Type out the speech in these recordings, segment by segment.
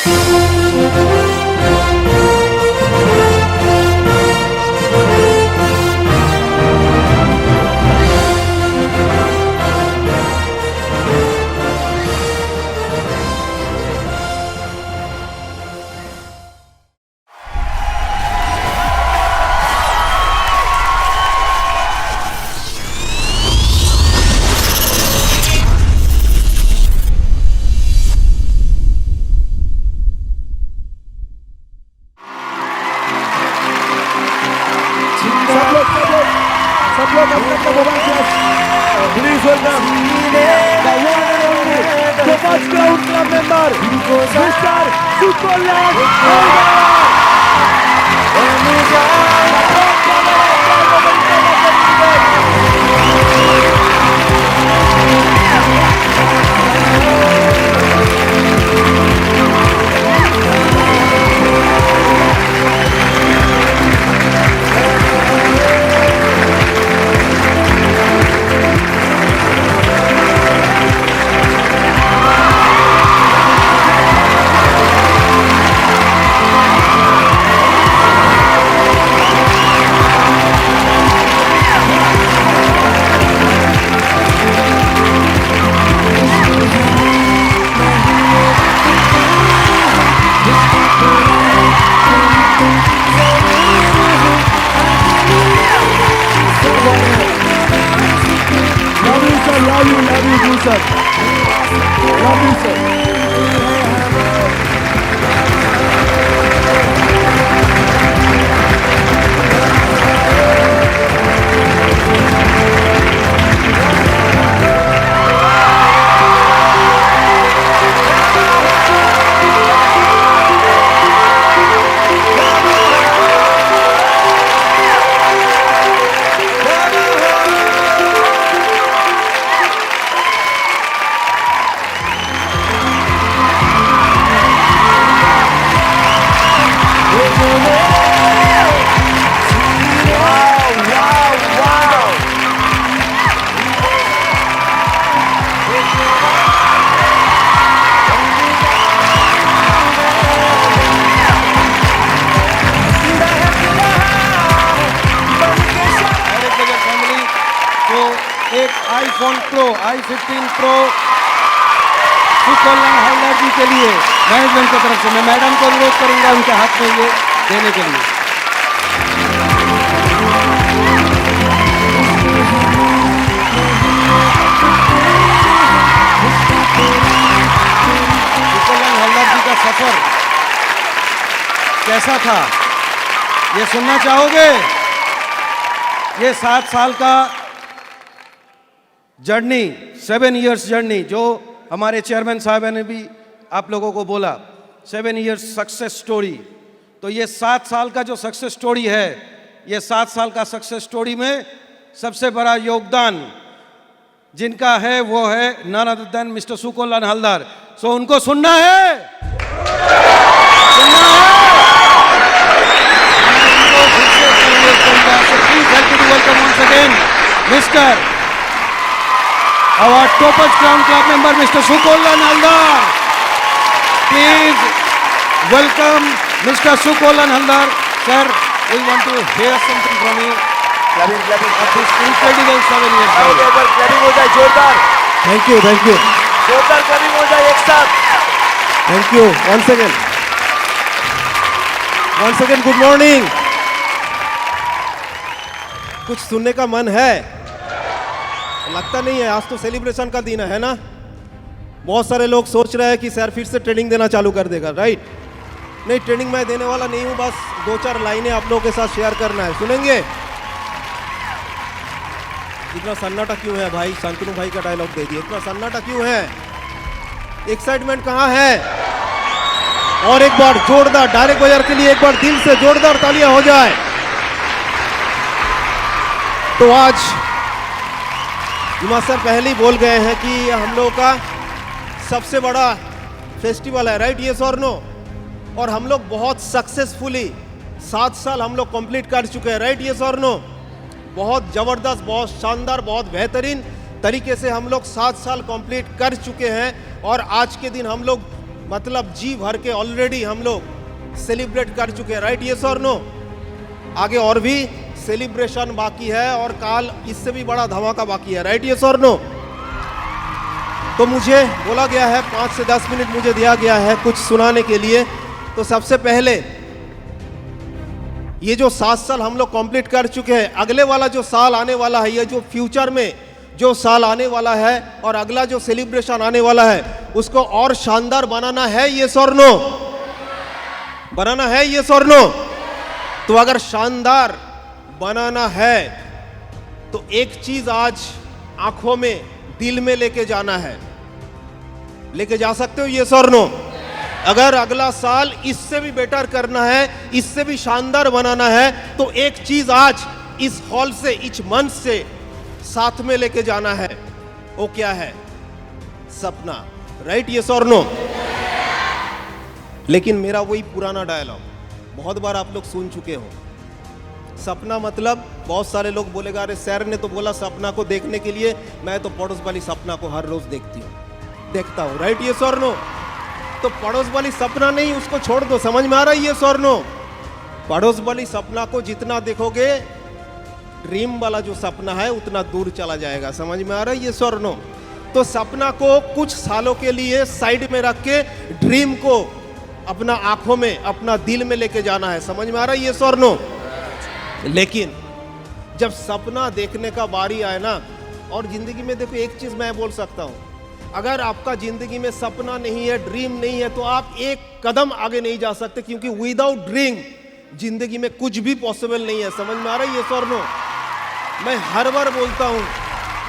सब लोग अपने mobile please welcome the one and only Topaz Ground Club member Mr. Sukollan iPhone Pro, i15 Pro Sukalyan Haldar ji के लिए management की तरफ से मैं मैडम को अनुरोध करूंगा उनके हाथ में ये देने के लिए। सुकोल्लन हल्दर जी का सफर कैसा था ये सुनना चाहोगे? ये 7 साल का जर्नी, 7 इयर्स जर्नी, जो हमारे चेयरमैन साहब ने भी आप लोगों को बोला 7 इयर्स सक्सेस स्टोरी। तो ये 7 साल का जो सक्सेस स्टोरी है, ये 7 साल का सक्सेस स्टोरी में सबसे बड़ा योगदान जिनका है वो है none other than mister Sukalyan Haldar. So उनको सुनना है, सुनना है। Please help me to welcome once again mister our Topaz Ground Club member Mr. Sukollan Haldar. Please welcome Mr. Sukollan Haldar. Sir, we want to hear something from you. Clapping. Of this incredible 7 years. एक बार clapping हो जाए जोरदार। Thank you जोरदार clapping हो जाए एक साथ। Thank you once again good morning. कुछ सुनने का मन है? लगता नहीं है, आज तो सेलिब्रेशन का दिन है ना। बहुत सारे लोग सोच रहे हैं कि सर फिर से ट्रेनिंग देना चालू कर देगा, राइट? नहीं, ट्रेनिंग मैं देने वाला नहीं हूं, बस 2-4 लाइनें आप लोगों के साथ शेयर करना है। सुनेंगे? इतना सन्नाटा क्यों है भाई? शांतनु भाई का डायलॉग दे दिए। इतना सन्नाटा क्यों है? एक्साइटमेंट कहाँ है? और एक बार जोरदार डायरेक्ट बाजार के लिए एक बार दिल से जोरदार तालियां हो जाए। तो आज हिमा सर पहले ही बोल गए हैं कि हम लोगों का सबसे बड़ा फेस्टिवल है, राइट? यस और नो? और हम लोग बहुत सक्सेसफुली 7 साल हम लोग कंप्लीट कर चुके हैं, राइट? यस और नो? बहुत ज़बरदस्त, बहुत शानदार, बहुत बेहतरीन तरीके से हम लोग 7 साल कंप्लीट कर चुके हैं। और आज के दिन हम लोग मतलब जी भर के ऑलरेडी हम लोग सेलिब्रेट कर चुके हैं, राइट? यस और नो? आगे और भी सेलिब्रेशन बाकी है और काल इससे भी बड़ा धमाका बाकी है, राइट? यस और नो? तो मुझे बोला गया है 5 से 10 मिनट मुझे दिया गया है कुछ सुनाने के लिए। तो सबसे पहले ये जो 7 साल हम लोग कंप्लीट कर चुके हैं, अगले वाला जो साल आने वाला है, ये जो फ्यूचर में जो साल आने वाला है और अगला जो सेलिब्रेशन आने वाला है, उसको और शानदार बनाना है, यस और नो? बनाना है, यस और नो? तो अगर शानदार बनाना है तो एक चीज आज आंखों में, दिल में लेके जाना है। लेके जा सकते हो, यस और नो? अगर अगला साल इससे भी बेटर करना है, इससे भी शानदार बनाना है, तो एक चीज आज इस हॉल से, इस मंच से साथ में लेके जाना है। वो क्या है? सपना, राइट? यस और नो? लेकिन मेरा वही पुराना डायलॉग बहुत बार आप लोग सुन चुके हो। सपना मतलब बहुत सारे लोग बोलेगा, अरे सर ने तो बोला सपना को देखने के लिए, मैं तो पड़ोस वाली सपना को हर रोज देखता हूं, राइट? यस और नो? तो पड़ोस वाली सपना नहीं, उसको छोड़ दो। समझ में आ रहा है, यस और नो? पड़ोस वाली सपना को जितना देखोगे, ड्रीम वाला जो सपना है उतना दूर चला जाएगा। समझ में आ रहा है, यस और नो? तो सपना को कुछ सालों के लिए साइड में रख के ड्रीम को अपना आंखों में, अपना दिल में लेके जाना है। समझ में आ रहा है, यस और नो? लेकिन जब सपना देखने का बारी आए ना, और जिंदगी में देखो एक चीज मैं बोल सकता हूं, अगर आपका जिंदगी में सपना नहीं है, ड्रीम नहीं है, तो आप एक कदम आगे नहीं जा सकते, क्योंकि विदाउट ड्रीम जिंदगी में कुछ भी पॉसिबल नहीं है। समझ में आ रहा है, यस और नो? मैं हर बार बोलता हूं,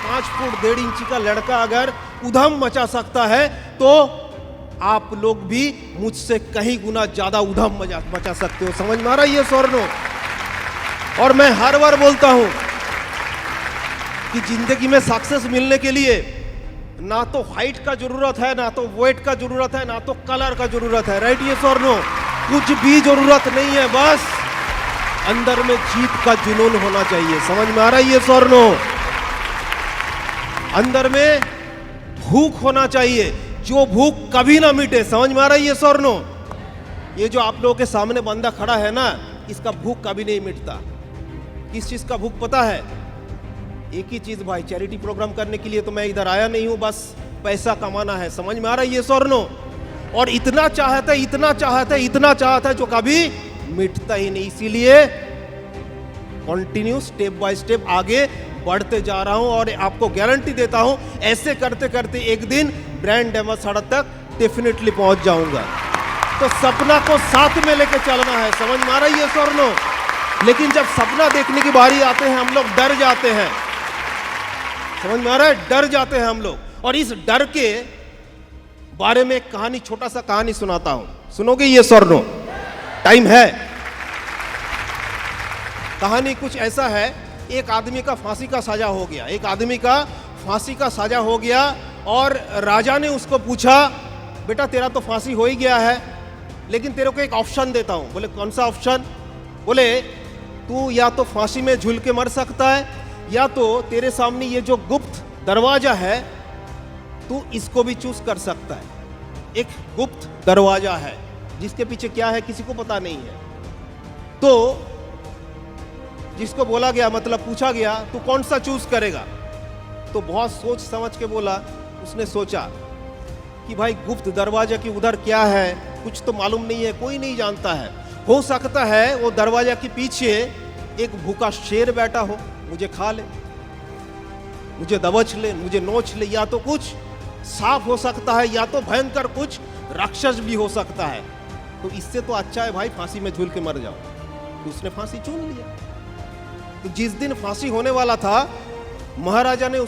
5 फुट 1.5 इंच का लड़का अगर उधम मचा सकता है, तो आप लोग भी मुझसे कहीं गुना ज्यादा उधम मचा सकते हो। समझ में आ रहा है, यस और नो? और मैं हर बार बोलता हूं कि जिंदगी में सक्सेस मिलने के लिए ना तो हाइट का जरूरत है, ना तो वेट का जरूरत है, ना तो कलर का जरूरत है, राइट? यस और नो? कुछ भी जरूरत नहीं है, बस अंदर में जीत का जुनून होना चाहिए। समझ में आ रहा है, यस और नो? अंदर में भूख होना चाहिए, जो भूख कभी ना मिटे। समझ में आ रहा है, यस और नो? ये जो आप लोगों के सामने बंदा खड़ा है ना, इसका भूख कभी नहीं मिटता। किस चीज का भूख पता है? एक ही चीज भाई, चैरिटी प्रोग्राम करने के लिए तो मैं इधर आया नहीं हूं, बस पैसा कमाना है। समझ में आ रहा है, यस और नो? और इतना चाहता है, इतना चाहता है, इतना चाहता है, जो कभी मिटता ही नहीं। इसीलिए कंटिन्यू स्टेप बाय स्टेप आगे बढ़ते जा रहा हूं, और आपको गारंटी देता हूं, ऐसे करते करते एक दिन ब्रांड एम्बेसडर तक डेफिनेटली पहुंच जाऊंगा। तो सपना को साथ में लेके चलना है। समझ में आ रहा है, यस और नो? लेकिन जब सपना देखने की बारी आते हैं, हम लोग डर जाते हैं। समझ में आ रहा है? डर जाते हैं हम लोग। और इस डर के बारे में एक कहानी, छोटा सा कहानी सुनाता हूं, सुनोगे यस और नो? टाइम है? कहानी कुछ ऐसा है, एक आदमी का फांसी का सजा हो गया, एक आदमी का फांसी का सजा हो गया, और राजा ने उसको पूछा, बेटा तेरा तो फांसी हो ही गया है, लेकिन तेरे को एक ऑप्शन देता हूं। बोले कौन सा ऑप्शन? बोले तू या तो फांसी में झूल के मर सकता है, या तो तेरे सामने ये जो गुप्त दरवाजा है, तू इसको भी चूज कर सकता है। एक गुप्त दरवाजा है जिसके पीछे क्या है किसी को पता नहीं है। तो जिसको बोला गया, मतलब पूछा गया, तू कौन सा चूज करेगा? तो बहुत सोच समझ के बोला, उसने सोचा कि भाई गुप्त दरवाजा की उधर क्या है, कुछ तो मालूम नहीं है, कोई नहीं जानता है। हो सकता है वो दरवाजा के पीछे एक भूखा शेर बैठा हो, मुझे खा ले, मुझे दबोच ले, मुझे नोच ले, या तो कुछ सांप हो सकता है, या तो भयंकर कुछ राक्षस भी हो सकता है। तो इससे तो अच्छा है भाई फांसी में झूल के मर जाओ। तो उसने फांसी चुन लिया। तो जिस दिन फांसी होने वाला था, महाराजा ने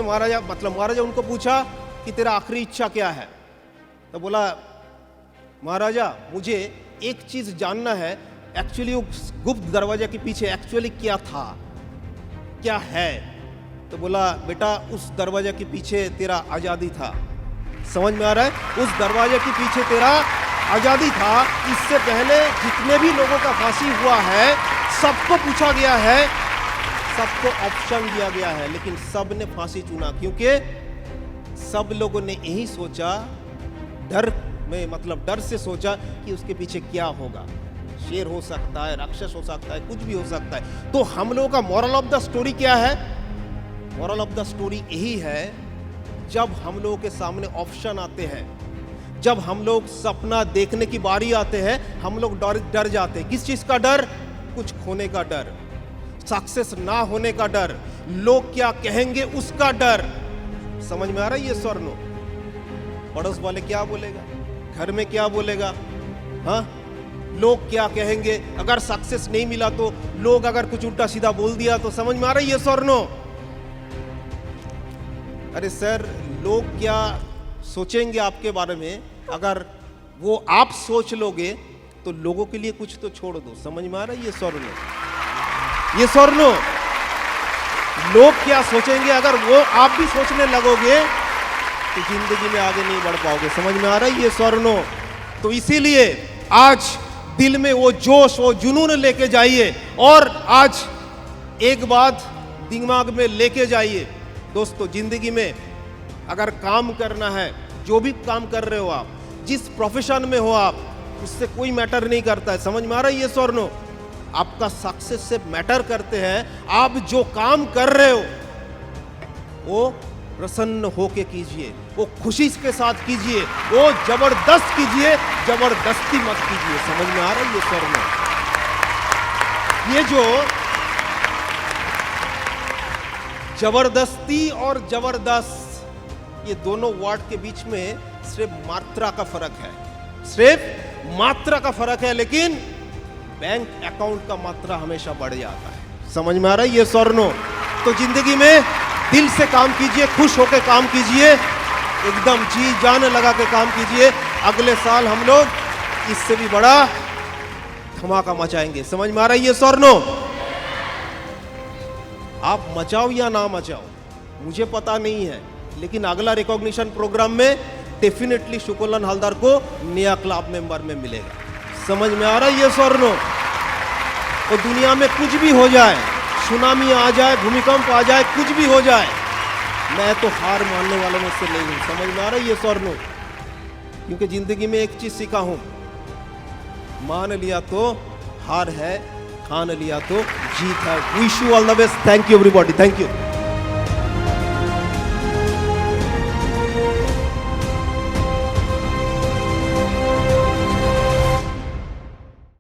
महाराजा उनको पूछा कि तेरा आखिरी इच्छा क्या है? तो बोला, महाराजा मुझे एक चीज जानना है, एक्चुअली उस गुप्त दरवाजा के पीछे एक्चुअली क्या था, क्या है? तो बोला, बेटा उस दरवाजा के पीछे तेरा आजादी था। समझ में आ रहा है? उस दरवाजे के पीछे तेरा आजादी था। इससे पहले जितने भी लोगों का फांसी हुआ है, सबको पूछा गया है, सबको ऑप्शन दिया गया है, लेकिन सब ने फांसी चुना, क्योंकि सब लोगों ने यही सोचा डर में मतलब डर से सोचा कि उसके पीछे क्या होगा, शेर हो सकता है, राक्षस हो सकता है, कुछ भी हो सकता है। तो हम लोगों का मॉरल ऑफ द स्टोरी क्या है? मॉरल ऑफ द स्टोरी यही है, जब हम लोगों के सामने ऑप्शन आते हैं, जब हम लोग सपना देखने की बारी आते हैं, हम लोग डर जाते हैं। किस चीज का डर? कुछ खोने का डर, सक्सेस ना होने का डर, लोग क्या कहेंगे उसका डर। समझ में आ रहा है ये स्वर्ण? पड़ोस वाले क्या बोलेगा, घर में क्या बोलेगा, हाँ, लोग क्या कहेंगे, अगर सक्सेस नहीं मिला तो, लोग अगर कुछ उल्टा सीधा बोल दिया तो। समझ में आ रहा है ये स्वर्ण? अरे सर, लोग क्या सोचेंगे आपके बारे में, अगर वो आप सोच लोगे तो लोगों के लिए कुछ तो छोड़ दो। समझ में आ रहा है ये स्वर्ण? ये स्वर्ण, लोग क्या सोचेंगे अगर वो आप भी सोचने लगोगे तो जिंदगी में आगे नहीं बढ़ पाओगे। समझ में आ रहा है ये स्वर्ण? तो इसीलिए आज दिल में वो जोश, वो जुनून लेके जाइए, और आज एक बात दिमाग में लेके जाइए दोस्तों, जिंदगी में अगर काम करना है, जो भी काम कर रहे हो आप, जिस प्रोफेशन में हो आप, उससे कोई मैटर नहीं करता है। समझ में आ रहा है ये स्वर्ण? आपका सक्सेस से मैटर करते हैं आप जो काम कर रहे हो वो प्रसन्न होके कीजिए, वो खुशी के साथ कीजिए, वो जबरदस्त कीजिए, जबरदस्ती मत कीजिए। समझ में आ रहा है ये स्वर्ण? ये जो जबरदस्ती और जबरदस्त, ये दोनों वर्ड के बीच में सिर्फ मात्रा का फर्क है, सिर्फ मात्रा का फर्क है, लेकिन बैंक अकाउंट का मात्रा हमेशा बढ़ जाता है। समझ में आ रहा है ये स्वर्ण? तो जिंदगी में दिल से काम कीजिए, खुश होकर काम कीजिए, एकदम जी जान लगा के काम कीजिए। अगले साल हम लोग इससे भी बड़ा धमाका मचाएंगे। समझ में आ रहा है ये स्वर्ण? आप मचाओ या ना मचाओ मुझे पता नहीं है, लेकिन अगला रिकॉग्निशन प्रोग्राम में डेफिनेटली शुक्लान हलदर को नया क्लब मेंबर में मिलेगा। समझ में आ रहा है ये स्वर्ण? तो दुनिया में कुछ भी हो जाए, सुनामी आ जाए, भूमिकंप आ जाए, कुछ भी हो जाए, मैं तो हार मानने वालों में से नहीं हूं। समझ में आ रहा है ये स्वर्ण? क्योंकि जिंदगी में एक चीज सीखा हूं, मान लिया तो हार है, ठान लिया तो जीत है। Wish you all the best. Thank you everybody, thank you.